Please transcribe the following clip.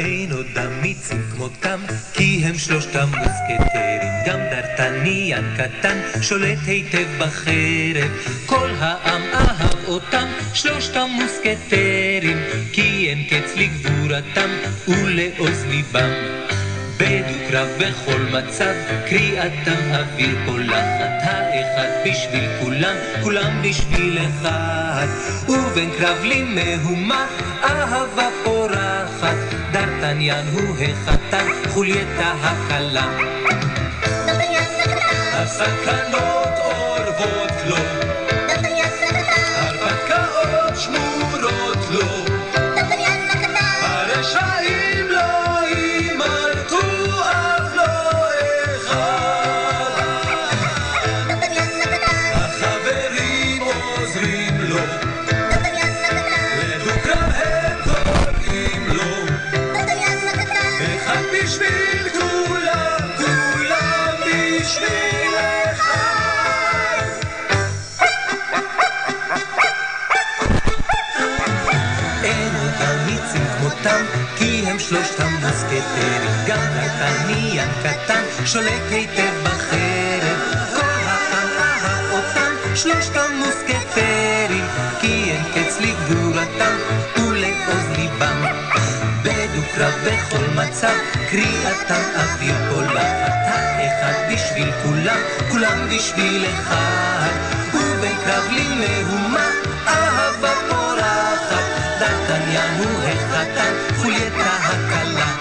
אין עוד אמיצים כמותם, כי הם שלושתם מוסקטרים. גם דרטניאן קטן שולט היטב בחרב, כל העם אהב אותם, שלושתם מוסקטרים, כי אין קץ לגבורתם ולעוז ליבם. בדו-קרב בכל מצב, קריאתם אוויר פולחת, האחד בשביל כולם, כולם בשביל אחד. ובין קרב לי מהומה, אהבה פורחת, דרטניאן הוא החתן, חולייתה הקלה. הסכנות אורבות לו, הרפתקאות שמורות לו, הרשעים לא ימלטו אף לא אחד, החברים עוזרים לו, לדו-קרב הם קוראים לו, אחד בשביל כולם, כולם בשביל אחד. אין עוד אמיצים כמותם, כי הם שלושתם מוסקטרים. גם דרטניאן קטן שולט היטב בחרב, כל העם אהב אותם, שלושתם מוסקטרים, כי אין קץ לגבורתם ולעוז ליבם. בדו-קרב בכל מצב, קריאתם אוויר פולחת, האחד בשביל כולם, כולם בשביל אחד. ובין קרב לי מהומה, אהבה פורחת, דרטניאן הוא החתן, חולייתה הקלה.